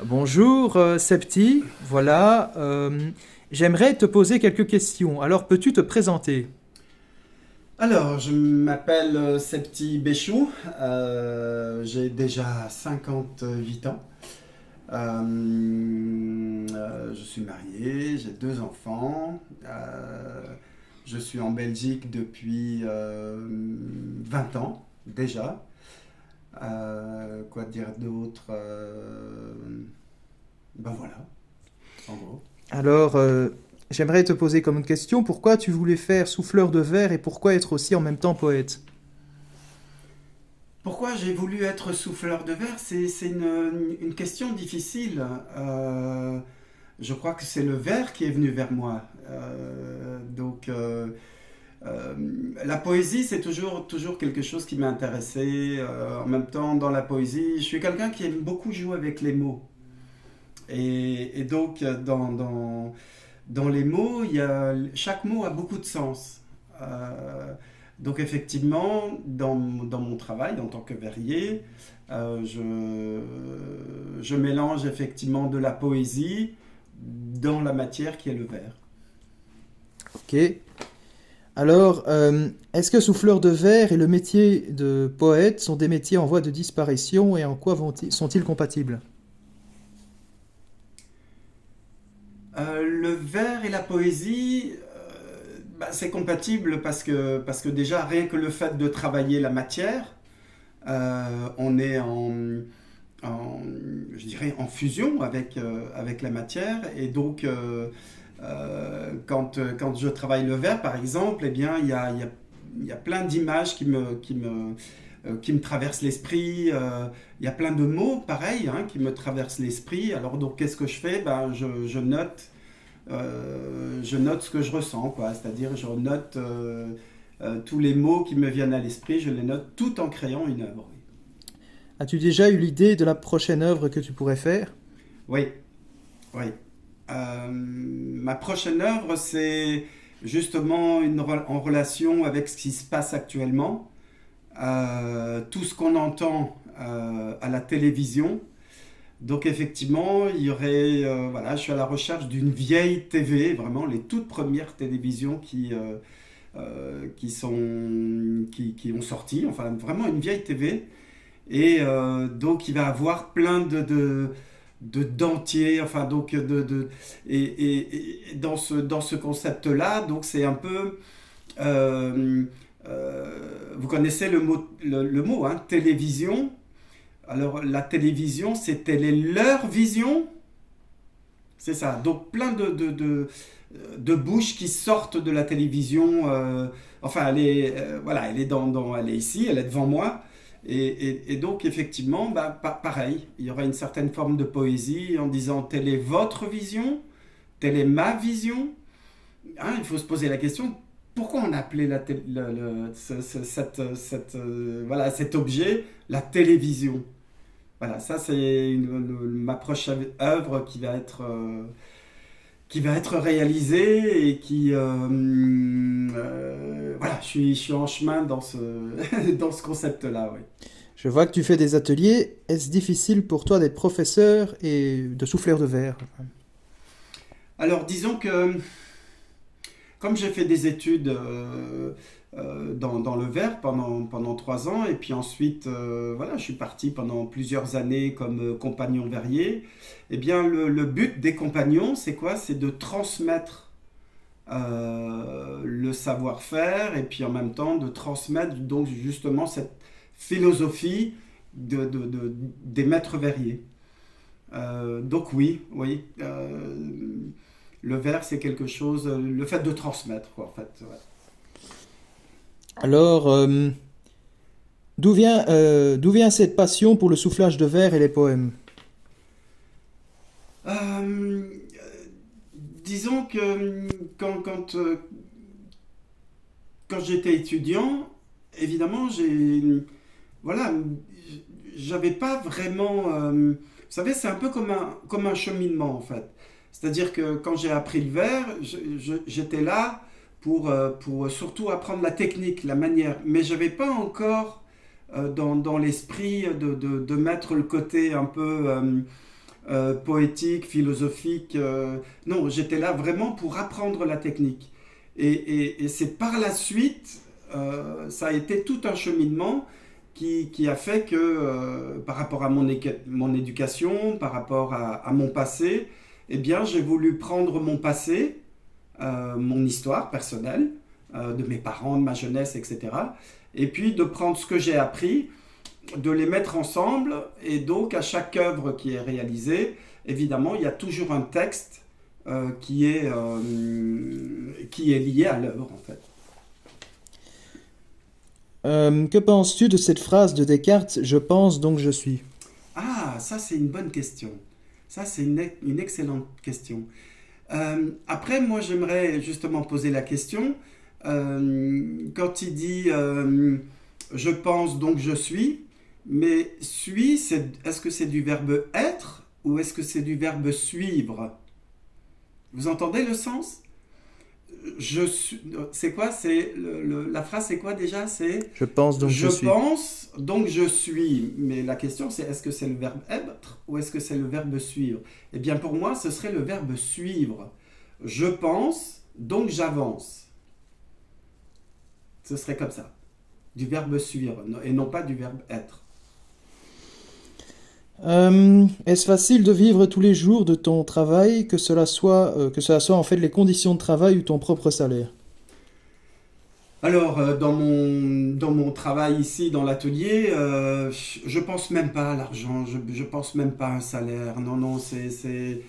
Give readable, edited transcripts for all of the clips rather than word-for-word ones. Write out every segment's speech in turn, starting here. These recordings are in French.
Bonjour Septi, voilà, j'aimerais te poser quelques questions. Alors peux-tu te présenter? Alors, je m'appelle Septi Béchou, j'ai déjà 58 ans. Je suis marié, j'ai deux enfants. Je suis en Belgique depuis 20 ans déjà. Quoi dire d'autre? Ben voilà, en gros. Alors, j'aimerais te poser comme une question, pourquoi tu voulais faire souffleur de verre et pourquoi être aussi en même temps poète? Pourquoi j'ai voulu être souffleur de verre? C'est une question difficile. Je crois que c'est le verre qui est venu vers moi. Euh, la poésie, c'est toujours quelque chose qui m'a intéressé. En même temps, dans la poésie, je suis quelqu'un qui aime beaucoup jouer avec les mots. Et donc, dans les mots, chaque mot a beaucoup de sens. Euh, donc effectivement, dans mon travail en tant que verrier, je mélange effectivement de la poésie dans la matière qui est le verre. Ok. Alors, est-ce que souffleur de verre et le métier de poète sont des métiers en voie de disparition et en quoi sont-ils compatibles? Le vers et la poésie, bah, c'est compatible parce que déjà, rien que le fait de travailler la matière, on est en, je dirais, en fusion avec la matière. Et donc, quand je travaille le verre, par exemple, eh bien, il y a plein d'images qui me traversent l'esprit. Il y a plein de mots, pareil, hein, qui me traversent l'esprit. Alors, donc, qu'est-ce que je fais? Ben, je note ce que je ressens, quoi. C'est-à-dire, je note tous les mots qui me viennent à l'esprit, je les note tout en créant une œuvre. As-tu déjà eu l'idée de la prochaine œuvre que tu pourrais faire? Oui, oui. Ma prochaine œuvre, c'est justement en relation avec ce qui se passe actuellement. Tout ce qu'on entend à la télévision. Donc effectivement, il y aurait, voilà, je suis à la recherche d'une vieille TV, vraiment les toutes premières télévisions qui ont sorti, enfin vraiment une vieille TV. Et donc il va avoir plein de dentiers, enfin donc et dans ce concept-là, donc c'est un peu, euh, vous connaissez le mot hein, télévision. Alors la télévision, c'est telle est leur vision, c'est ça. Donc plein de bouches qui sortent de la télévision. Enfin, voilà, elle est ici, elle est devant moi. Et donc effectivement, bah, pareil, il y aura une certaine forme de poésie en disant telle est votre vision, telle est ma vision. Hein, il faut se poser la question pourquoi on a appelé voilà, cet objet la télévision. Voilà, ça c'est ma prochaine œuvre qui va être réalisée et voilà, je suis en chemin dans dans ce concept-là, oui. Je vois que tu fais des ateliers. Est-ce difficile pour toi d'être professeur et de souffleur de verre? Alors disons que comme j'ai fait des études dans le verre pendant 3 ans, et puis ensuite, voilà, je suis parti pendant plusieurs années comme compagnon verrier, eh bien le but des compagnons, c'est quoi? C'est de transmettre le savoir-faire et puis en même temps de transmettre donc justement cette philosophie des maîtres verriers. Donc oui, oui. Le verre, c'est quelque chose, le fait de transmettre, quoi, en fait. Ouais. Alors, d'où vient cette passion pour le soufflage de verre et les poèmes? Euh, Disons que quand j'étais étudiant, évidemment, voilà, j'avais pas vraiment, vous savez, c'est un peu comme un cheminement en fait. C'est-à-dire que quand j'ai appris le verre, j'étais là pour surtout apprendre la technique, la manière, mais j'avais pas encore dans l'esprit de mettre le côté un peu poétique, philosophique. Non, j'étais là vraiment pour apprendre la technique. Et c'est par la suite, ça a été tout un cheminement qui a fait que, par rapport à mon éducation, par rapport à mon passé, eh bien, j'ai voulu prendre mon passé, mon histoire personnelle, de mes parents, de ma jeunesse, etc. Et puis de prendre ce que j'ai appris, de les mettre ensemble, et donc à chaque œuvre qui est réalisée, évidemment, il y a toujours un texte qui est lié à l'œuvre, en fait. Que penses-tu de cette phrase de Descartes, je pense donc je suis? Ah, ça c'est une bonne question. Ça c'est une excellente question. Après, moi j'aimerais justement poser la question, quand il dit je pense donc je suis, mais suis, est-ce que c'est du verbe être ou est-ce que c'est du verbe suivre? Vous entendez le sens? Je suis, c'est quoi? La phrase c'est quoi déjà? C'est Je pense donc je je suis. pense donc je suis. Mais la question c'est est-ce que c'est le verbe être ou est-ce que c'est le verbe suivre? Eh bien pour moi ce serait le verbe suivre. Je pense donc j'avance. Ce serait comme ça. Du verbe suivre et non pas du verbe être. Est-ce facile de vivre tous les jours de ton travail, que cela soit en fait les conditions de travail ou ton propre salaire? Alors, dans mon travail ici, dans l'atelier, je pense même pas à l'argent, je pense même pas à un salaire. Non, non, c'est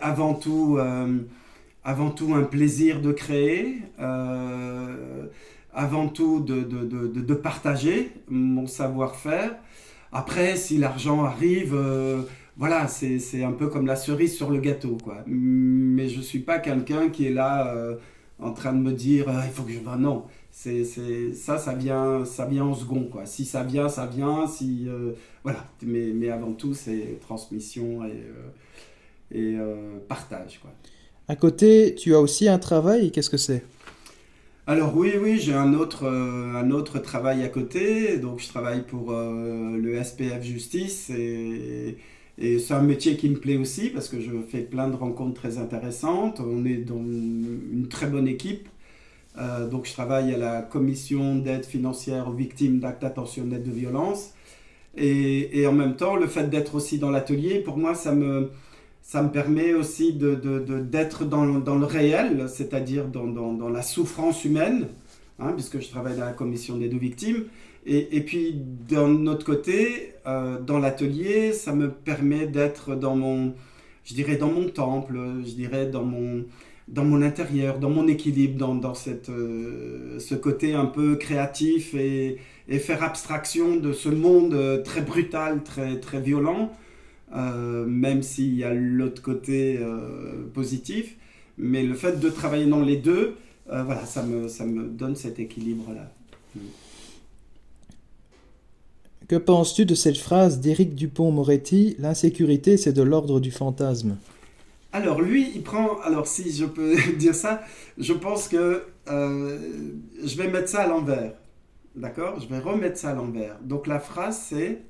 avant tout un plaisir de créer, avant tout de partager mon savoir-faire. Après, si l'argent arrive, voilà, c'est un peu comme la cerise sur le gâteau, quoi. Mais je ne suis pas quelqu'un qui est là en train de me dire, il faut que je... Non, ça vient en second, quoi. Si ça vient, ça vient. Si, voilà. Mais avant tout, c'est transmission et partage, quoi. À côté, tu as aussi un travail, qu'est-ce que c'est? Alors oui, oui, j'ai un autre travail à côté. Donc je travaille pour le SPF Justice et c'est un métier qui me plaît aussi parce que je fais plein de rencontres très intéressantes. On est dans une très bonne équipe. Donc je travaille à la commission d'aide financière aux victimes d'actes intentionnels de violence. Et en même temps, le fait d'être aussi dans l'atelier, pour moi, ça me permet aussi d'être dans le réel, c'est-à-dire dans la souffrance humaine, hein, puisque je travaille dans la commission des deux victimes. Et puis, d'un autre côté, dans l'atelier, ça me permet d'être je dirais, dans mon temple, je dirais, dans mon intérieur, dans mon équilibre, dans ce côté un peu créatif et faire abstraction de ce monde très brutal, très, très violent, même s'il y a l'autre côté positif. Mais le fait de travailler dans les deux, voilà, ça me donne cet équilibre-là. Que penses-tu de cette phrase d'Éric Dupond-Moretti, l'insécurité c'est de l'ordre du fantasme? Alors lui, il prend, alors si je peux dire ça, je pense que je vais mettre ça à l'envers. D'accord? Je vais remettre ça à l'envers. Donc la phrase c'est,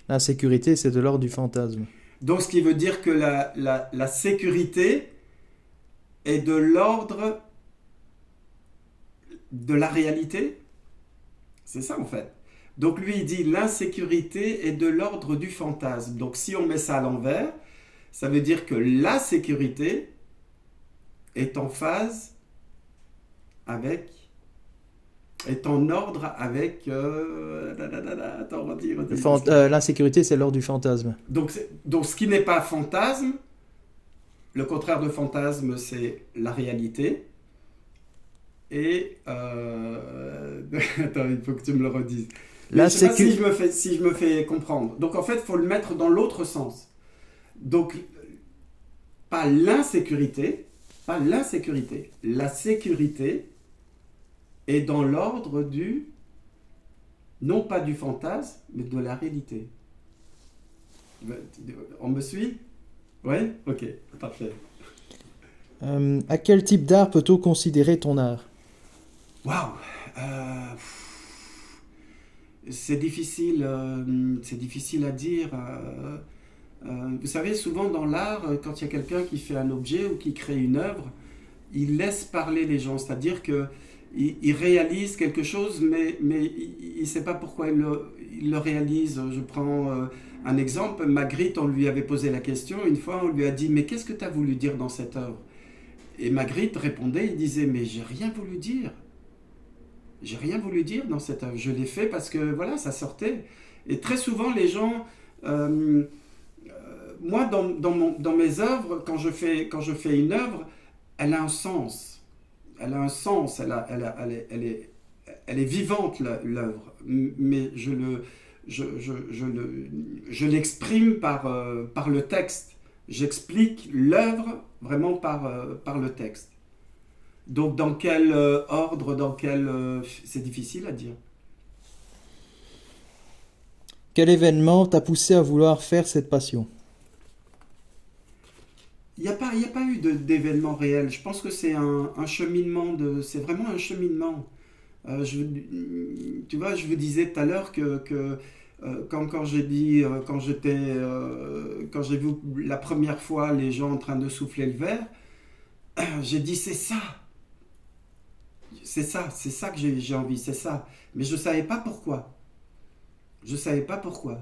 L'insécurité c'est de l'ordre du fantasme. donc ce qui veut dire que la sécurité est de l'ordre de la réalité. C'est ça en fait. Donc lui, il dit l'insécurité est de l'ordre du fantasme. Donc si on met ça à l'envers, ça veut dire que la sécurité est en phase avec, est en ordre avec... attends, redis parce que... L'insécurité c'est l'ordre du fantasme. Donc ce qui n'est pas fantasme, le contraire de fantasme, c'est la réalité. Et... attends, il faut que tu me le redises. Mais je La ne sais pas si sécu... je me fais comprendre. Donc en fait, il faut le mettre dans l'autre sens. Donc, pas l'insécurité, pas l'insécurité. La sécurité est dans l'ordre non pas du fantasme, mais de la réalité. On me suit? Oui? Ok, parfait. À quel type d'art peut-on considérer ton art? Waouh! C'est difficile à dire. Vous savez, souvent dans l'art, quand il y a quelqu'un qui fait un objet ou qui crée une œuvre, il laisse parler les gens, c'est-à-dire que il réalise quelque chose, mais il ne sait pas pourquoi il le réalise. Je prends un exemple. Magritte, on lui avait posé la question une fois, on lui a dit, mais qu'est-ce que tu as voulu dire dans cette œuvre? Et Magritte répondait, il disait, mais j'ai rien voulu dire. J'ai rien voulu dire dans cette œuvre. Je l'ai fait parce que voilà, ça sortait. Et très souvent, les gens, euh, moi, dans mes œuvres, quand je fais une œuvre, elle a un sens. Elle a un sens. Elle est vivante, l'œuvre. Mais je l'exprime par le texte. J'explique l'œuvre vraiment par le texte. Donc, dans quel ordre, c'est difficile à dire. Quel événement t'a poussé à vouloir faire cette passion? Il y a pas eu d'événement réel. Je pense que c'est un cheminement c'est vraiment un cheminement. Tu vois, je vous disais tout à l'heure que quand j'ai dit, quand j'ai vu la première fois les gens en train de souffler le verre, j'ai dit c'est ça que j'ai envie, c'est ça. Mais je savais pas pourquoi. Je savais pas pourquoi.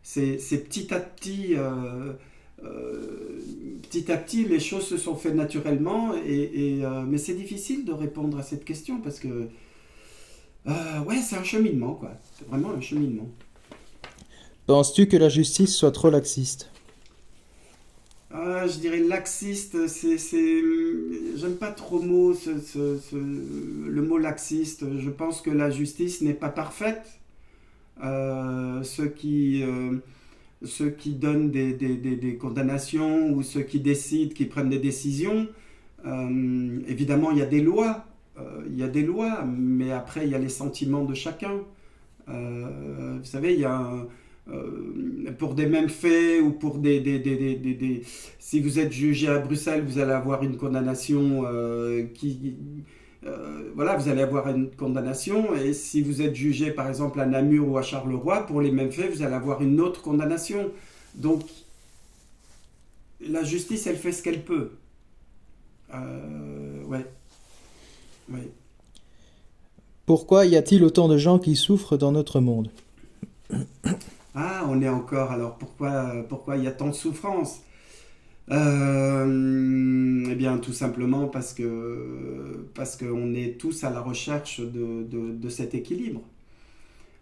C'est petit à petit, les choses se sont faites naturellement, mais c'est difficile de répondre à cette question parce que, ouais, c'est un cheminement, quoi. C'est vraiment un cheminement. Penses-tu que la justice soit trop laxiste? Je dirais laxiste, j'aime pas trop le mot laxiste. Je pense que la justice n'est pas parfaite. Euh, ceux qui, euh, Ceux qui donnent des condamnations ou ceux qui décident, qui prennent des décisions, évidemment, il y a des lois, mais après, il y a les sentiments de chacun. Vous savez, il y a pour des mêmes faits ou pour si vous êtes jugé à Bruxelles, vous allez avoir une condamnation voilà, vous allez avoir une condamnation, et si vous êtes jugé par exemple à Namur ou à Charleroi, pour les mêmes faits, vous allez avoir une autre condamnation. Donc, la justice, elle fait ce qu'elle peut. Ouais, ouais. Pourquoi y a-t-il autant de gens qui souffrent dans notre monde? Ah, on est encore, alors pourquoi il y a tant de souffrance? Eh bien, tout simplement parce qu'on est tous à la recherche de cet équilibre.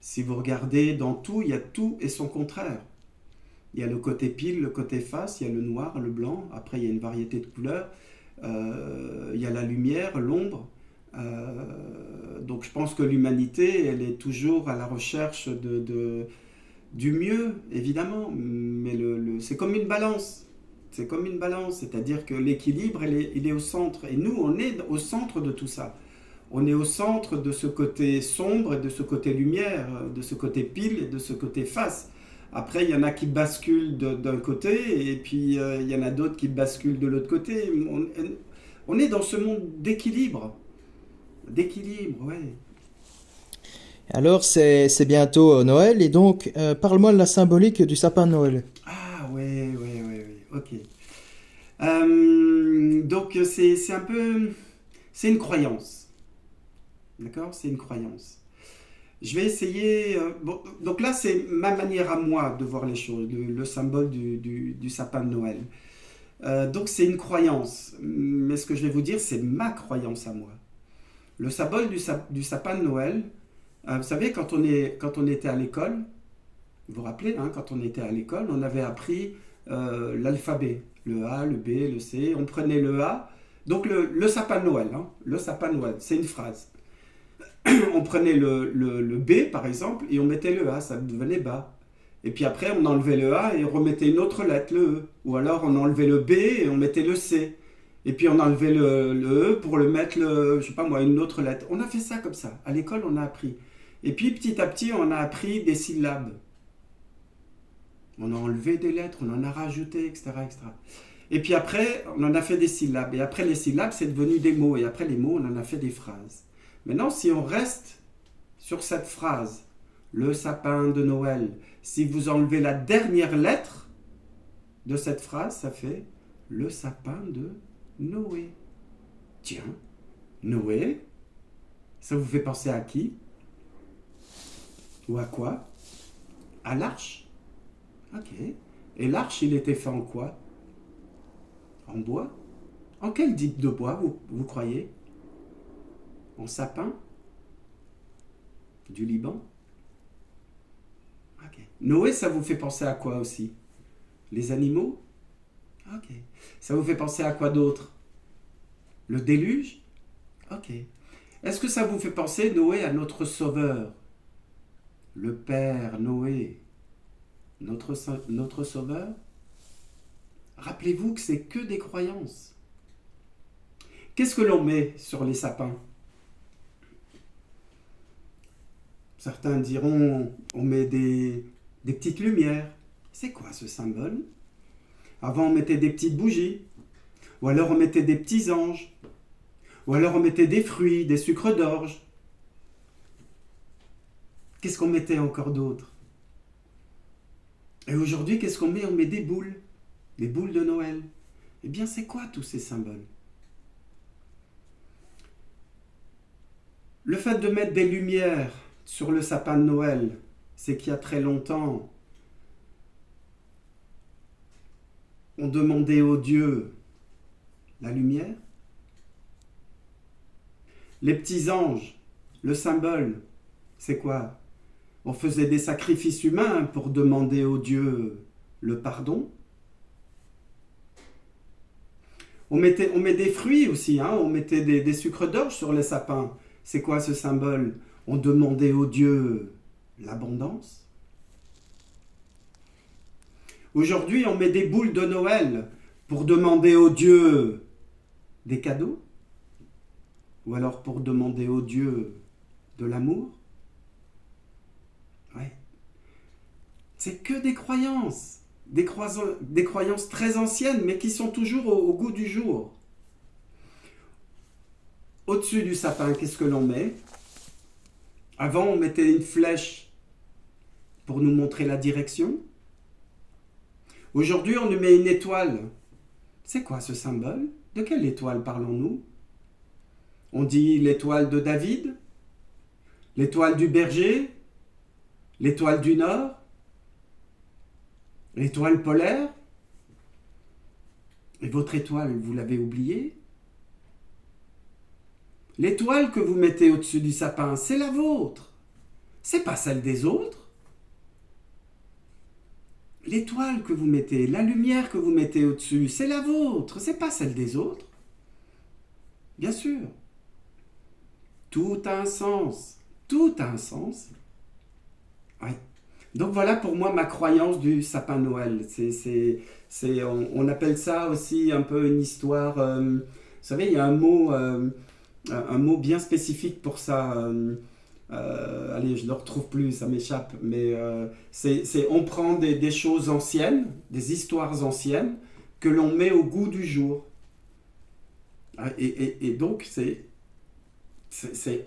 Si vous regardez dans tout, il y a tout et son contraire. Il y a le côté pile, le côté face, il y a le noir, le blanc, après il y a une variété de couleurs, il y a la lumière, l'ombre. Donc je pense que l'humanité, elle est toujours à la recherche du mieux, évidemment, mais c'est comme une balance. C'est comme une balance, c'est-à-dire que l'équilibre, il est au centre. Et nous, on est au centre de tout ça. On est au centre de ce côté sombre et de ce côté lumière, de ce côté pile et de ce côté face. Après, il y en a qui basculent d'un côté et puis il y en a d'autres qui basculent de l'autre côté. On est dans ce monde d'équilibre. D'équilibre, ouais. Alors, c'est bientôt Noël, et donc, parle-moi de la symbolique du sapin de Noël. Ah, ouais, ouais, ouais, ouais, ok. Donc, c'est un peu... C'est une croyance. D'accord? C'est une croyance. Je vais essayer. Bon, donc là, c'est ma manière à moi de voir les choses, le symbole du sapin de Noël. Donc c'est une croyance. Mais ce que je vais vous dire, c'est ma croyance à moi. Le symbole du sapin de Noël, vous savez, quand on était à l'école, vous vous rappelez, hein, quand on était à l'école, on avait appris l'alphabet. Le A, le B, le C. On prenait le A. Donc le sapin de Noël, hein, le sapin de Noël, c'est une phrase. On prenait le B par exemple et on mettait le A, ça devenait bas. Et puis après on enlevait le A et on remettait une autre lettre, le E. Ou alors on enlevait le B et on mettait le C. Et puis on enlevait le E pour le mettre, je sais pas moi, une autre lettre. On a fait ça comme ça. À l'école on a appris. Et puis petit à petit on a appris des syllabes. On a enlevé des lettres, on en a rajouté, etc., etc. Et puis après on en a fait des syllabes. Et après les syllabes c'est devenu des mots. Et après les mots on en a fait des phrases. Maintenant, si on reste sur cette phrase, le sapin de Noël, si vous enlevez la dernière lettre, de cette phrase, ça fait le sapin de Noé. Tiens, Noé, ça vous fait penser à qui? Ou à quoi? À l'arche. Ok. Et l'arche, il était fait en quoi? En bois? En quel type de bois, vous croyez? En sapin? Du Liban? Ok. Noé, ça vous fait penser à quoi aussi? Les animaux? Ok. Ça vous fait penser à quoi d'autre? Le déluge? Ok. Est-ce que ça vous fait penser, Noé, à notre sauveur? Le Père Noé, notre sauveur? Rappelez-vous que c'est que des croyances. Qu'est-ce que l'on met sur les sapins? Certains diront, on met des petites lumières. C'est quoi ce symbole? Avant, on mettait des petites bougies. Ou alors, on mettait des petits anges. Ou alors, on mettait des fruits, des sucres d'orge. Qu'est-ce qu'on mettait encore d'autre? Et aujourd'hui, qu'est-ce qu'on met? On met des boules. Des boules de Noël. Eh bien, c'est quoi tous ces symboles? Le fait de mettre des lumières sur le sapin de Noël, c'est qu'il y a très longtemps, on demandait aux dieux la lumière. Les petits anges, le symbole, c'est quoi? On faisait des sacrifices humains pour demander aux dieux le pardon. On met des fruits aussi, hein? On mettait des sucres d'orge sur les sapins. C'est quoi ce symbole? On demandait aux dieux l'abondance. Aujourd'hui, on met des boules de Noël pour demander aux dieux des cadeaux. Ou alors pour demander aux dieux de l'amour. Ouais. C'est que des croyances. Des croyances très anciennes, mais qui sont toujours au goût du jour. Au-dessus du sapin, qu'est-ce que l'on met? Avant, on mettait une flèche pour nous montrer la direction. Aujourd'hui, on nous met une étoile. C'est quoi ce symbole? De quelle étoile parlons-nous? On dit l'étoile de David, l'étoile du berger, l'étoile du Nord, l'étoile polaire. Et votre étoile, vous l'avez oubliée? L'étoile que vous mettez au-dessus du sapin, c'est la vôtre. C'est pas celle des autres. L'étoile que vous mettez, la lumière que vous mettez au-dessus, c'est la vôtre, c'est pas celle des autres. Bien sûr. Tout a un sens. Tout a un sens. Oui. Donc voilà pour moi ma croyance du sapin de Noël. On appelle ça aussi un peu une histoire. Vous savez, il y a un mot bien spécifique pour ça. Allez, je ne le retrouve plus, ça m'échappe. Mais on prend des choses anciennes, des histoires anciennes, que l'on met au goût du jour. Et donc,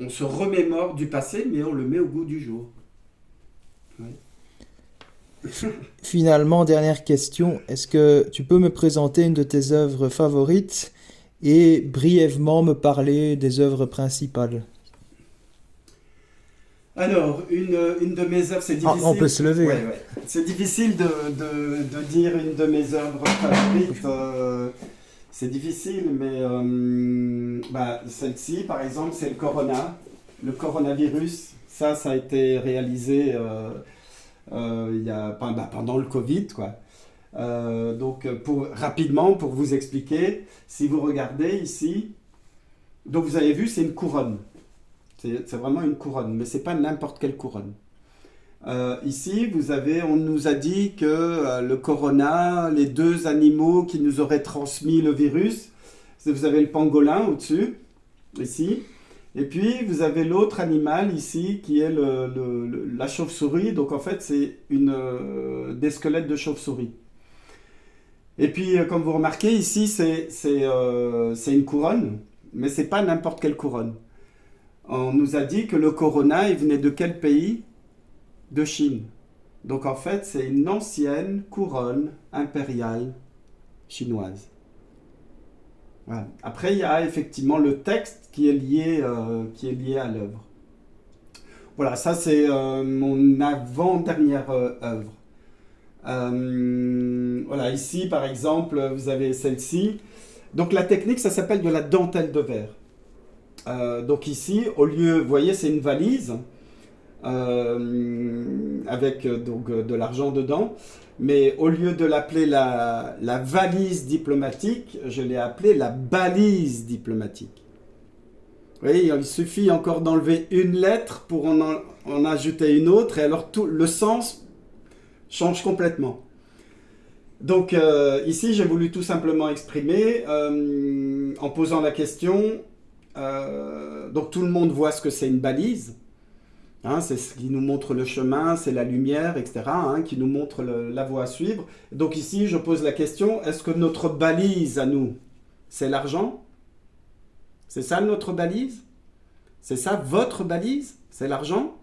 on se remémore du passé, mais on le met au goût du jour. Ouais. Finalement, dernière question, est-ce que tu peux me présenter une de tes œuvres favorites et brièvement me parler des œuvres principales? Alors, une de mes œuvres, c'est difficile. Ah, on peut se lever. Ouais. C'est difficile de dire une de mes œuvres favorites. C'est difficile, mais celle-ci, par exemple, c'est le coronavirus. Ça a été réalisé pendant le Covid, quoi. Donc, rapidement, pour vous expliquer, si vous regardez ici, donc vous avez vu, c'est une couronne. C'est vraiment une couronne, mais c'est pas n'importe quelle couronne. Ici, on nous a dit que le corona, les deux animaux qui nous auraient transmis le virus, vous avez le pangolin au-dessus, ici, et puis vous avez l'autre animal ici qui est la chauve-souris. Donc en fait, c'est des squelettes de chauve-souris. Et puis, comme vous remarquez, ici, c'est une couronne, mais c'est pas n'importe quelle couronne. On nous a dit que le corona, il venait de quel pays? De Chine. Donc en fait, c'est une ancienne couronne impériale chinoise. Voilà. Après, il y a effectivement le texte qui est lié à l'œuvre. Voilà, ça c'est mon avant-dernière œuvre. Voilà, ici par exemple, vous avez celle-ci. Donc la technique, ça s'appelle de la dentelle de verre. Donc ici, au lieu, vous voyez, c'est une valise avec donc, de l'argent dedans. Mais au lieu de l'appeler la valise diplomatique, je l'ai appelée la balise diplomatique. Vous voyez, il suffit encore d'enlever une lettre pour en ajouter une autre, et alors tout le sens change complètement. Donc ici, j'ai voulu tout simplement exprimer en posant la question. Donc tout le monde voit ce que c'est une balise. Hein, c'est ce qui nous montre le chemin, c'est la lumière, etc., hein, qui nous montre la voie à suivre. Donc ici, je pose la question, est-ce que notre balise à nous, c'est l'argent? C'est ça notre balise? C'est ça votre balise? C'est l'argent?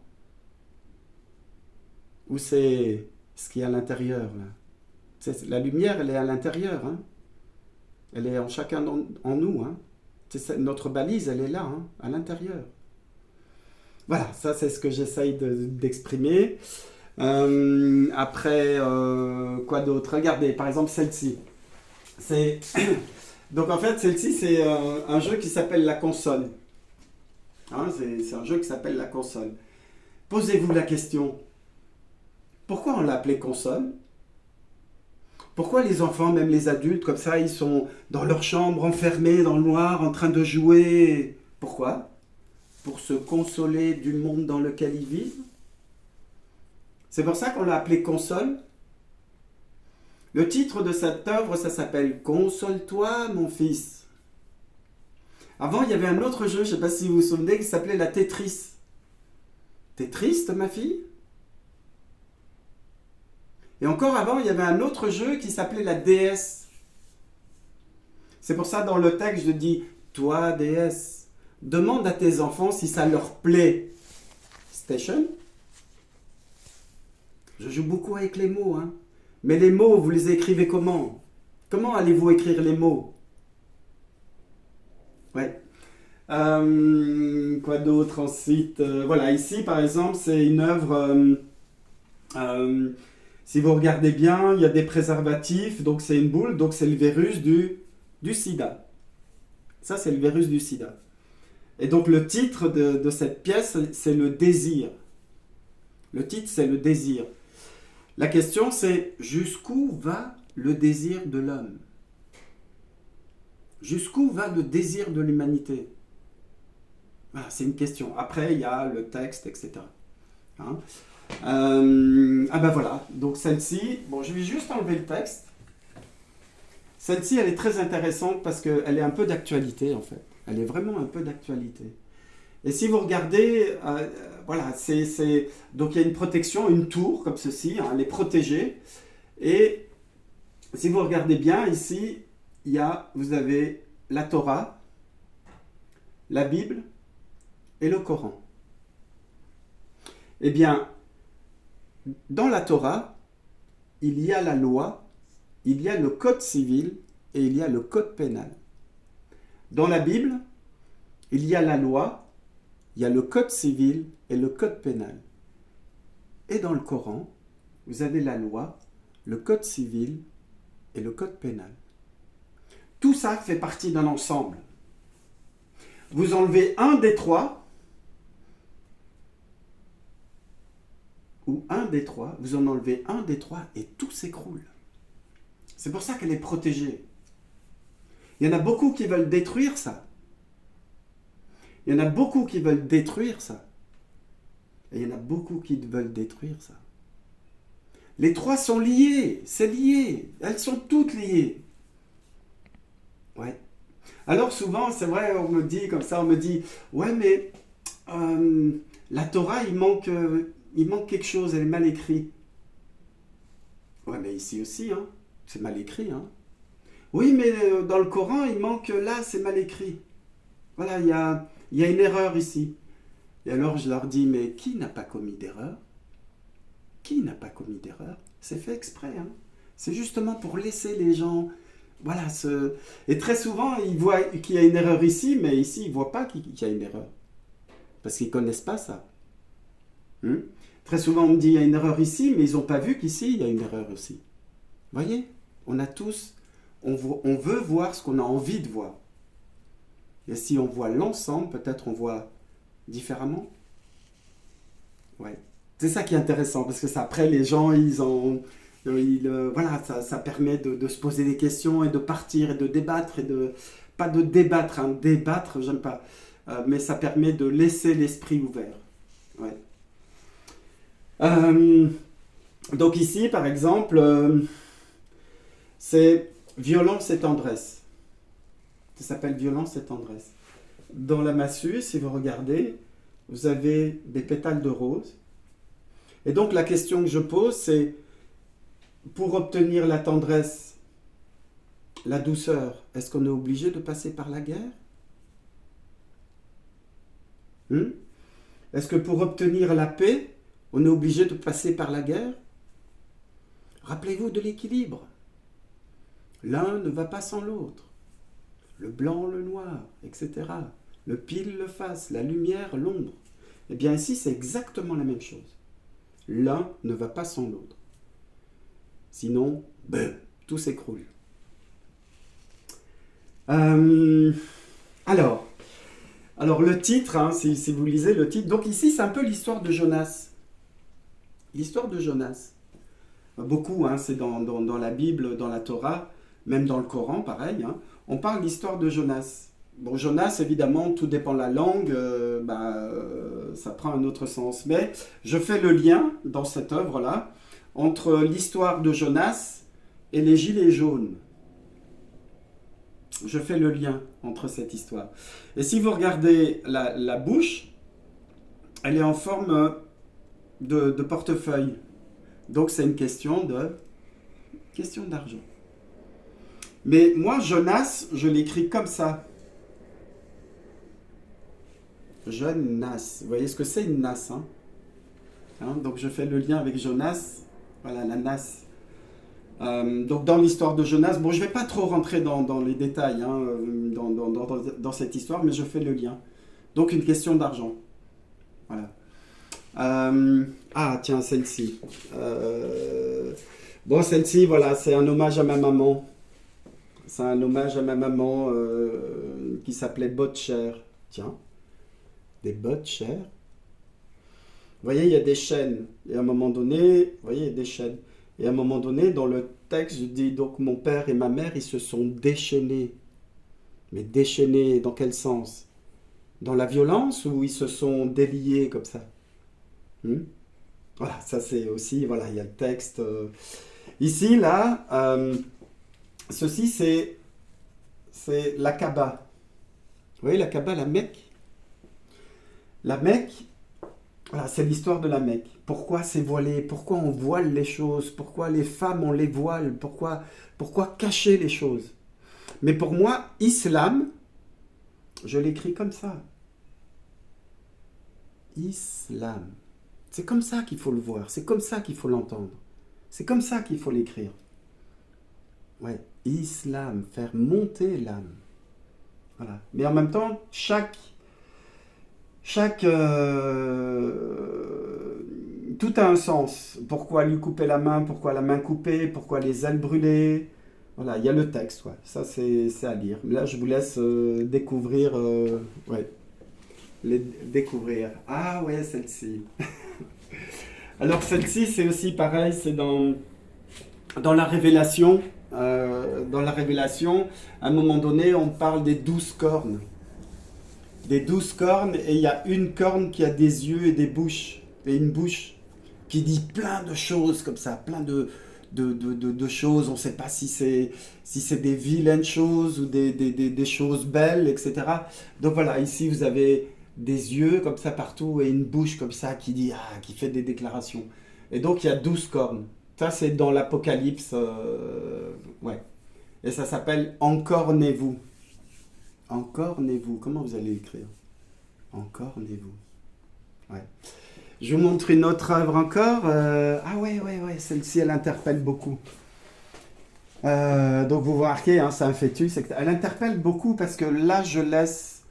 Ou c'est ce qui est à l'intérieur là? La lumière, elle est à l'intérieur. Hein. Elle est en chacun en nous. Hein. Notre balise, elle est là, hein, à l'intérieur. Voilà, ça c'est ce que j'essaye d'exprimer. Après, quoi d'autre? Regardez, par exemple celle-ci. Donc en fait, celle-ci, c'est un jeu qui s'appelle la console. Hein, c'est un jeu qui s'appelle la console. Posez-vous la question, pourquoi on l'a appelé console? Pourquoi les enfants, même les adultes, comme ça, ils sont dans leur chambre, enfermés dans le noir, en train de jouer? Pourquoi? Pour se consoler du monde dans lequel ils vivent. C'est pour ça qu'on l'a appelé console. Le titre de cette œuvre, ça s'appelle « Console-toi, mon fils ». Avant, il y avait un autre jeu, je ne sais pas si vous vous souvenez, qui s'appelait la Tetris. T'es triste, ma fille? Et encore avant, il y avait un autre jeu qui s'appelait la déesse. C'est pour ça, dans le texte, je dis « Toi, déesse ». Demande à tes enfants si ça leur plaît. Station. Je joue beaucoup avec les mots. Hein. Mais les mots, vous les écrivez comment? Comment allez-vous écrire les mots? Ouais. Quoi d'autre ensuite? Voilà, ici par exemple, c'est une œuvre. Si vous regardez bien, il y a des préservatifs. Donc c'est une boule. Donc c'est le virus du sida. Ça, c'est le virus du sida. Et donc le titre de cette pièce, c'est le désir. Le titre, c'est le désir. La question, c'est jusqu'où va le désir de l'homme? Jusqu'où va le désir de l'humanité? Voilà, c'est une question. Après, il y a le texte, etc. Hein? Ah ben voilà, donc celle-ci, bon, je vais juste enlever le texte. Celle-ci, elle est très intéressante parce qu'elle est un peu d'actualité, en fait. Elle est vraiment un peu d'actualité. Et si vous regardez, voilà, donc il y a une protection, une tour comme ceci, hein, elle est protégée. Et si vous regardez bien ici, vous avez la Torah, la Bible et le Coran. Eh bien, dans la Torah, il y a la loi, il y a le code civil et il y a le code pénal. Dans la Bible, il y a la loi, il y a le code civil et le code pénal. Et dans le Coran, vous avez la loi, le code civil et le code pénal. Tout ça fait partie d'un ensemble. Vous enlevez un des trois, ou un des trois, vous en enlevez un des trois et tout s'écroule. C'est pour ça qu'elle est protégée. Il y en a beaucoup qui veulent détruire ça. Il y en a beaucoup qui veulent détruire ça. Et il y en a beaucoup qui veulent détruire ça. Les trois sont liés, c'est lié. Elles sont toutes liées. Ouais. Alors souvent, c'est vrai, on me dit comme ça, on me dit, ouais, mais la Torah, il manque quelque chose, elle est mal écrite. Ouais, mais ici aussi, hein, c'est mal écrit. Hein. Oui, mais dans le Coran, il manque là, c'est mal écrit. Voilà, il y a une erreur ici. Et alors je leur dis, mais qui n'a pas commis d'erreur? Qui n'a pas commis d'erreur? C'est fait exprès. Hein. C'est justement pour laisser les gens... Voilà, et très souvent, ils voient qu'il y a une erreur ici, mais ici, ils ne voient pas qu'il y a une erreur. Parce qu'ils ne connaissent pas ça. Très souvent, on me dit, il y a une erreur ici, mais ils n'ont pas vu qu'ici, il y a une erreur aussi. Vous voyez? On a tous... On veut voir ce qu'on a envie de voir. Et si on voit l'ensemble, peut-être on voit différemment. Ouais. C'est ça qui est intéressant, parce que ça, après, les gens, voilà, ça permet de se poser des questions et de partir et de débattre, pas de débattre, hein, débattre, j'aime pas, mais ça permet de laisser l'esprit ouvert. Ouais. Donc ici, par exemple, c'est violence et tendresse. Ça s'appelle violence et tendresse. Dans la massue, si vous regardez, vous avez des pétales de rose. Et donc la question que je pose, c'est pour obtenir la tendresse, la douceur, est-ce qu'on est obligé de passer par la guerre? Est-ce que pour obtenir la paix, on est obligé de passer par la guerre? Rappelez-vous de l'équilibre. L'un ne va pas sans l'autre. Le blanc, le noir, etc. Le pile, le face, la lumière, l'ombre. Eh bien ici, c'est exactement la même chose. L'un ne va pas sans l'autre. Sinon, tout s'écroule. Alors le titre, hein, si vous lisez le titre, donc ici c'est un peu l'histoire de Jonas. L'histoire de Jonas. Beaucoup, hein, c'est dans la Bible, dans la Torah, même dans le Coran, pareil, hein, on parle de l'histoire de Jonas. Bon, Jonas, évidemment, tout dépend de la langue, ça prend un autre sens. Mais je fais le lien dans cette œuvre-là entre l'histoire de Jonas et les Gilets jaunes. Je fais le lien entre cette histoire. Et si vous regardez la bouche, elle est en forme de portefeuille. Donc c'est une question d'argent. Mais moi, Jonas, je l'écris comme ça. Jonas. Vous voyez ce que c'est une nas, hein? Donc je fais le lien avec Jonas. Voilà, la nas. Donc dans l'histoire de Jonas, bon, je ne vais pas trop rentrer dans les détails, hein, dans cette histoire, mais je fais le lien. Donc une question d'argent. Voilà. Tiens, celle-ci. Bon, celle-ci, voilà, c'est un hommage à ma maman. C'est un hommage à ma maman qui s'appelait Botcher. Tiens, des Botcher. Vous voyez, il y a des chaînes. Et à un moment donné, vous voyez, il y a des chaînes. Et à un moment donné, dans le texte, je dis donc mon père et ma mère, ils se sont déchaînés. Mais déchaînés, dans quel sens? Dans la violence ou ils se sont déliés comme ça? Voilà, ça c'est aussi, voilà, il y a le texte. Ici, là, ceci c'est la Kaaba. Vous voyez la Kaaba, la Mecque? La Mecque, voilà, c'est l'histoire de la Mecque. Pourquoi c'est voilé? Pourquoi on voile les choses? Pourquoi les femmes, on les voile? Pourquoi cacher les choses? Mais pour moi, islam, je l'écris comme ça. Islam. C'est comme ça qu'il faut le voir. C'est comme ça qu'il faut l'entendre. C'est comme ça qu'il faut l'écrire. Ouais, islam, faire monter l'âme. Voilà. Mais en même temps, tout a un sens. Pourquoi lui couper la main? Pourquoi la main coupée? Pourquoi les ailes brûlées? Voilà, il y a le texte. Ouais. Ça, c'est à lire. Là, je vous laisse découvrir. Découvrir. Ah ouais, celle-ci. Alors celle-ci, c'est aussi pareil. C'est dans la Révélation. Dans la Révélation, à un moment donné, on parle des 12 cornes. Des 12 cornes, et il y a une corne qui a des yeux et des bouches, et une bouche qui dit plein de choses comme ça, plein de choses. On ne sait pas si c'est des vilaines choses ou des choses belles, etc. Donc voilà, ici vous avez des yeux comme ça partout et une bouche comme ça qui fait des déclarations. Et donc il y a 12 cornes. Ça c'est dans l'Apocalypse, ouais. Et ça s'appelle Encornez-vous. Encornez-vous. Comment vous allez écrire? Encornez-vous. Ouais. Je vous montre une autre œuvre encore. Ah ouais, celle-ci, elle interpelle beaucoup. Donc vous remarquez, hein, c'est un fœtus. Elle interpelle beaucoup parce que là, je laisse...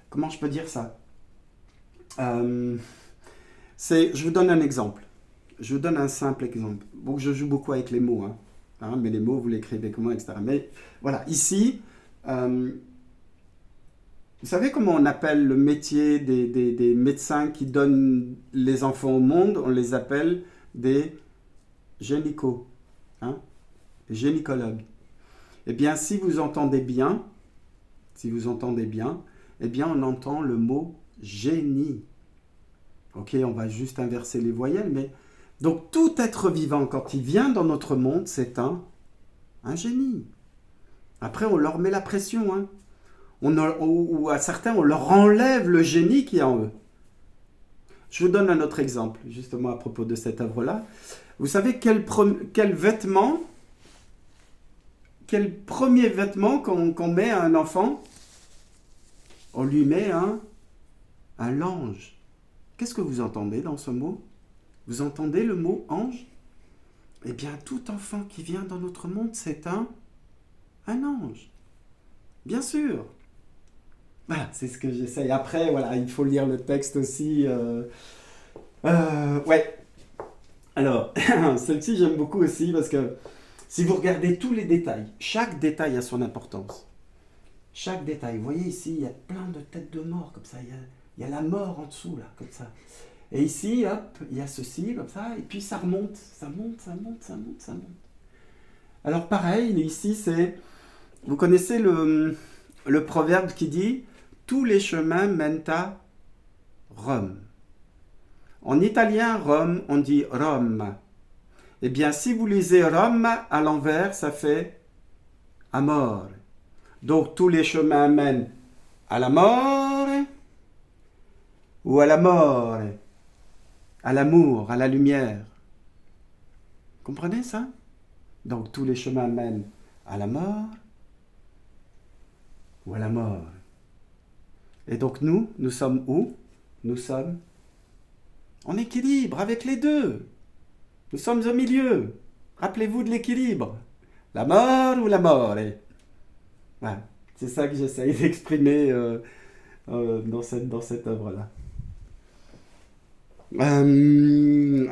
Comment je peux dire ça? Euh, Je vous donne un exemple. Je vous donne un simple exemple. Bon, je joue beaucoup avec les mots, hein. Hein, mais les mots, vous l'écrivez comment, etc. Mais voilà, ici, vous savez comment on appelle le métier des médecins qui donnent les enfants au monde? On les appelle des gynécos, hein, gynécologues. Eh bien, si vous entendez bien, eh bien, on entend le mot génie. Ok, on va juste inverser les voyelles, mais donc tout être vivant, quand il vient dans notre monde, c'est un génie. Après, on leur met la pression, hein. Ou à certains, on leur enlève le génie qui est en eux. Je vous donne un autre exemple, justement à propos de cette œuvre-là. Vous savez quel premier vêtement qu'on met à un enfant? On lui met un lange. Qu'est-ce que vous entendez dans ce mot? Vous entendez le mot ange? Eh bien, tout enfant qui vient dans notre monde, c'est un ange. Bien sûr. Voilà, c'est ce que j'essaye. Après, voilà, il faut lire le texte aussi. Ouais. Alors, celle-ci, j'aime beaucoup aussi parce que si vous regardez tous les détails, chaque détail a son importance. Chaque détail. Vous voyez ici, il y a plein de têtes de mort comme ça. Il y a la mort en dessous, là, comme ça. Et ici, hop, il y a ceci, comme ça. Et puis ça remonte, ça monte, ça monte, ça monte, ça monte. Alors pareil, ici, c'est... Vous connaissez le proverbe qui dit « Tous les chemins mènent à Rome ». En italien, Rome, on dit Rome. Eh bien, si vous lisez Rome à l'envers, ça fait Amor. Donc, tous les chemins mènent à la mort ou à la mort, à l'amour, à la lumière. Comprenez ça? Donc, tous les chemins mènent à la mort ou à la mort. Et donc, nous sommes où? Nous sommes en équilibre avec les deux. Nous sommes au milieu. Rappelez-vous de l'équilibre. La mort ou la mort. Voilà. C'est ça que j'essaye d'exprimer dans cette œuvre-là.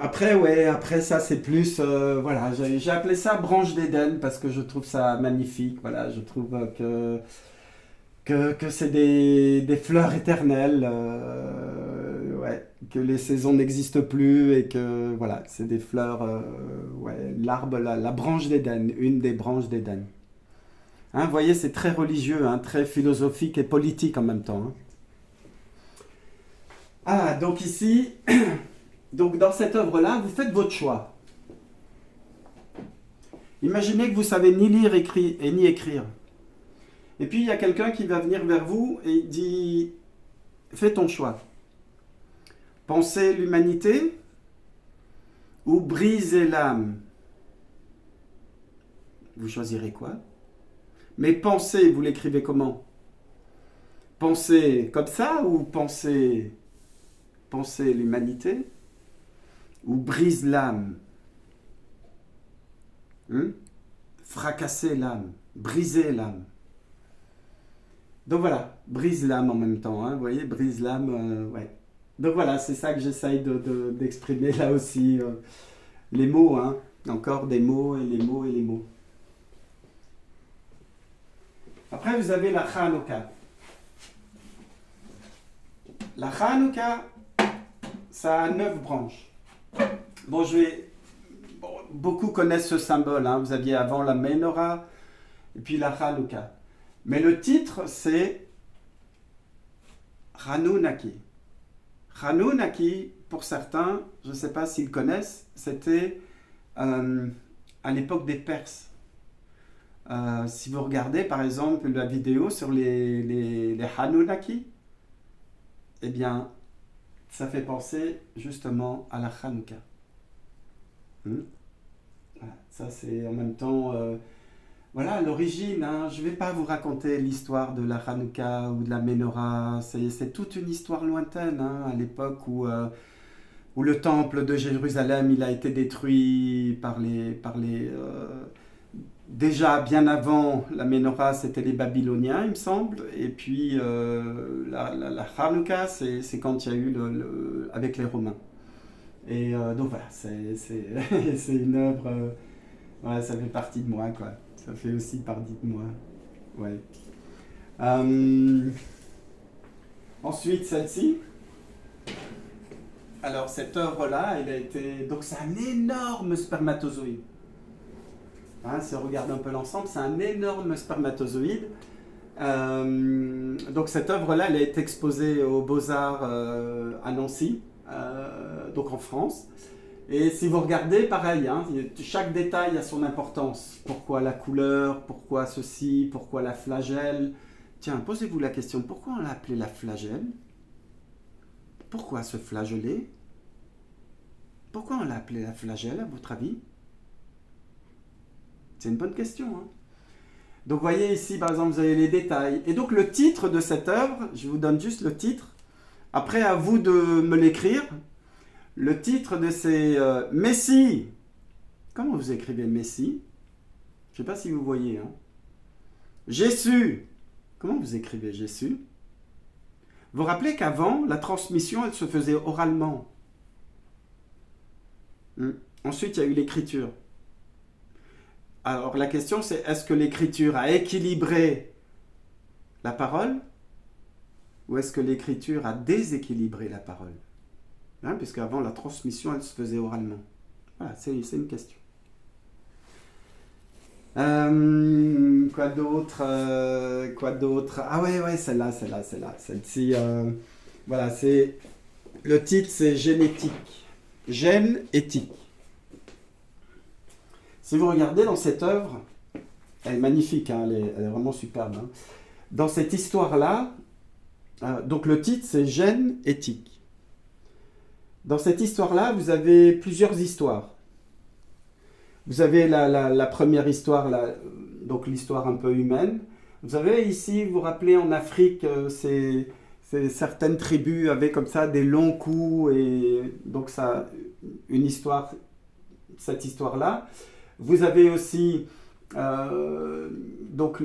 Après ça c'est plus, voilà, j'ai appelé ça branche d'Éden parce que je trouve ça magnifique. Voilà, je trouve que c'est des fleurs éternelles, ouais, que les saisons n'existent plus et que voilà, c'est des fleurs, ouais, l'arbre, la branche d'Éden, une des branches d'Éden. Hein, vous voyez, c'est très religieux, hein, très philosophique et politique en même temps. Hein. Ah, donc ici, donc dans cette œuvre-là, vous faites votre choix. Imaginez que vous savez ni lire ni écrire. Et puis il y a quelqu'un qui va venir vers vous et il dit, fais ton choix. Penser l'humanité ou briser l'âme? Vous choisirez quoi? Mais penser, vous l'écrivez comment? Penser comme ça ou penser l'humanité ou brise l'âme? Fracasser l'âme, briser l'âme. Donc voilà, brise l'âme en même temps, hein, vous voyez, brise l'âme, ouais. Donc voilà, c'est ça que j'essaye d'exprimer là aussi. Les mots, hein, encore des mots et les mots et les mots. Après, vous avez la Chanukah. La Chanukah, ça a 9 branches. Bon, beaucoup connaissent ce symbole, hein. Vous aviez avant la Menorah et puis la Chanukah. Mais le titre, c'est Hanunaki. Hanunaki, pour certains, je ne sais pas s'ils connaissent, c'était à l'époque des Perses. Si vous regardez par exemple la vidéo sur les Hanunaki, eh bien, ça fait penser justement à la Chanukah. Voilà, ça c'est en même temps, voilà l'origine. Hein. Je ne vais pas vous raconter l'histoire de la Chanukah ou de la Menorah. C'est toute une histoire lointaine, hein, à l'époque où où le temple de Jérusalem, il a été détruit déjà bien avant la Ménorah, c'était les Babyloniens, il me semble. Et puis la Hanouka, c'est quand il y a eu avec les Romains. Et donc voilà, c'est une œuvre. Ouais, ça fait partie de moi, quoi. Ça fait aussi partie de moi. Ouais. Ensuite, celle-ci. Alors, cette œuvre-là, elle a été. Donc, c'est un énorme spermatozoïde. Hein, si on regarde un peu l'ensemble, c'est un énorme spermatozoïde. Donc, cette œuvre-là, elle a été exposée aux Beaux-Arts à Nancy, donc en France. Et si vous regardez, pareil, hein, chaque détail a son importance. Pourquoi la couleur, pourquoi ceci, pourquoi la flagelle. Tiens, posez-vous la question, pourquoi on l'a appelé la flagelle? Pourquoi se flageller? Pourquoi on l'a appelé la flagelle, à votre avis? C'est une bonne question. Hein. Donc, vous voyez ici, par exemple, vous avez les détails. Et donc, le titre de cette œuvre, je vous donne juste le titre. Après, à vous de me l'écrire. Le titre de ces Messie. Comment vous écrivez Messie? Je ne sais pas si vous voyez. Hein. Jésus. Comment vous écrivez Jésus? Vous vous rappelez qu'avant, la transmission, elle se faisait oralement. Ensuite, il y a eu l'écriture. Alors, la question, c'est est-ce que l'écriture a équilibré la parole ou est-ce que l'écriture a déséquilibré la parole? Hein, puisqu'avant, la transmission, elle se faisait oralement. Voilà, c'est une question. Quoi d'autre? Ah ouais, celle-là. Celle-ci, voilà, c'est... Le titre, c'est génétique. Gène éthique. Si vous regardez dans cette œuvre, elle est magnifique, hein, elle est vraiment superbe. Hein. Dans cette histoire-là, donc le titre, c'est Gène éthique. Dans cette histoire-là, vous avez plusieurs histoires. Vous avez la première histoire, donc l'histoire un peu humaine. Vous avez ici, vous vous rappelez, en Afrique, certaines tribus avaient comme ça des longs coups, et donc ça, une histoire, cette histoire-là. Vous avez aussi donc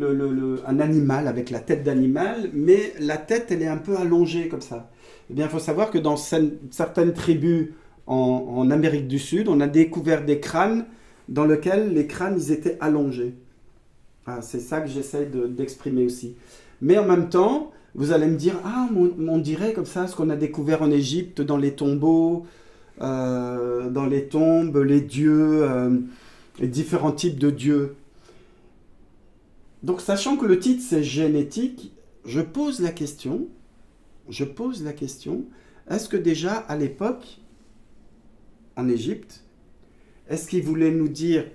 un animal avec la tête d'animal, mais la tête, elle est un peu allongée comme ça. Eh bien, il faut savoir que dans certaines tribus en Amérique du Sud, on a découvert des crânes dans lesquels les crânes, ils étaient allongés. Ah, c'est ça que j'essaie d'exprimer aussi. Mais en même temps, vous allez me dire, on dirait comme ça ce qu'on a découvert en Égypte dans les tombeaux, dans les tombes, les dieux, les différents types de dieux. Donc, sachant que le titre, c'est génétique, je pose la question, est-ce que déjà, à l'époque, en Égypte, est-ce qu'ils voulaient nous dire,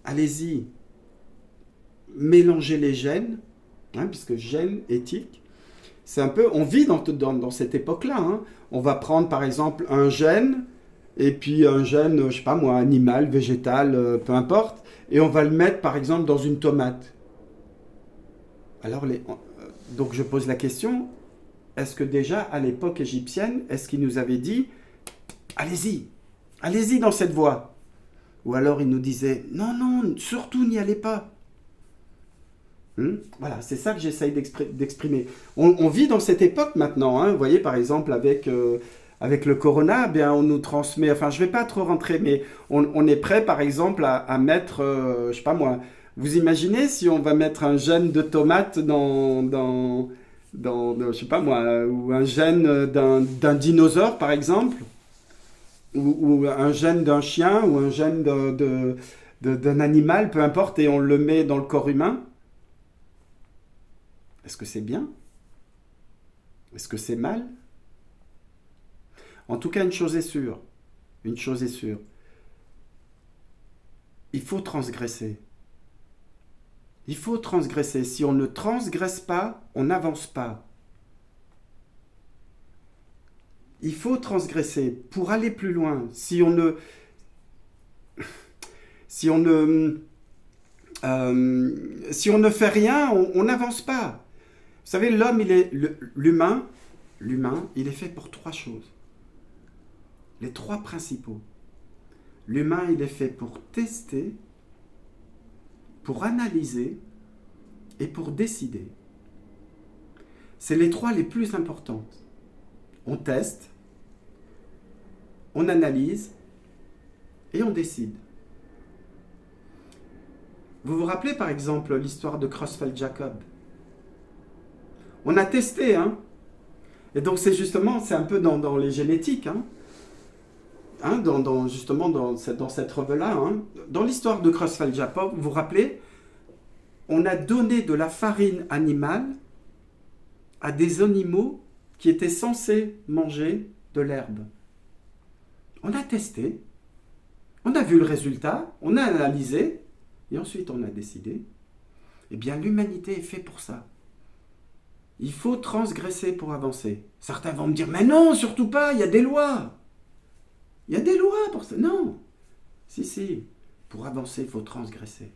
allez-y, mélangez les gènes, hein, puisque gène, éthique, c'est un peu, on vit dans cette époque-là. Hein. On va prendre par exemple un gène, et puis un gène, je sais pas moi, animal, végétal, peu importe, et on va le mettre par exemple dans une tomate. Alors, donc je pose la question, est-ce que déjà à l'époque égyptienne, est-ce qu'ils nous avaient dit, allez-y dans cette voie? Ou alors ils nous disaient, non, surtout n'y allez pas. Voilà, c'est ça que j'essaye d'exprimer. On vit dans cette époque maintenant. Hein. Vous voyez, par exemple, avec le corona, eh bien, on nous transmet... Enfin, je ne vais pas trop rentrer, mais on est prêt, par exemple, à mettre... je ne sais pas moi... Vous imaginez si on va mettre un gène de tomate dans je sais pas moi, ou un gène d'un dinosaure, par exemple, ou un gène d'un chien, ou un gène d'un animal, peu importe, et on le met dans le corps humain. Est-ce que c'est bien? Est-ce que c'est mal? En tout cas, une chose est sûre. Il faut transgresser. Si on ne transgresse pas, on n'avance pas. Il faut transgresser pour aller plus loin. Si on ne fait rien, on n'avance pas. Vous savez, l'humain, il est fait pour 3 choses. Les trois principaux. L'humain, il est fait pour tester, pour analyser et pour décider. C'est les trois les plus importantes. On teste, on analyse et on décide. Vous vous rappelez par exemple l'histoire de Creutzfeldt-Jakob? On a testé, hein? Et donc c'est un peu dans les génétiques, hein? Justement dans cette revue-là, hein? Dans l'histoire de Creutzfeldt-Jakob, vous vous rappelez, on a donné de la farine animale à des animaux qui étaient censés manger de l'herbe. On a testé, on a vu le résultat, on a analysé, et ensuite on a décidé. Eh bien, l'humanité est faite pour ça. Il faut transgresser pour avancer. Certains vont me dire, mais non, surtout pas, il y a des lois. Il y a des lois pour ça. Non. Si, pour avancer, il faut transgresser.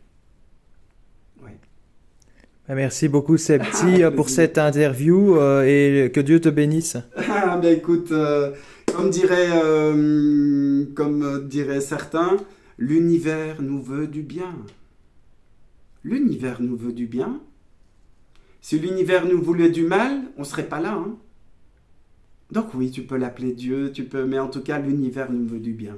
Oui. Merci beaucoup, Septi, pour cette interview et que Dieu te bénisse. Ah, ben écoute, comme diraient certains, l'univers nous veut du bien. L'univers nous veut du bien. Si l'univers nous voulait du mal, on ne serait pas là. Hein. Donc oui, tu peux l'appeler Dieu, mais en tout cas, l'univers nous veut du bien.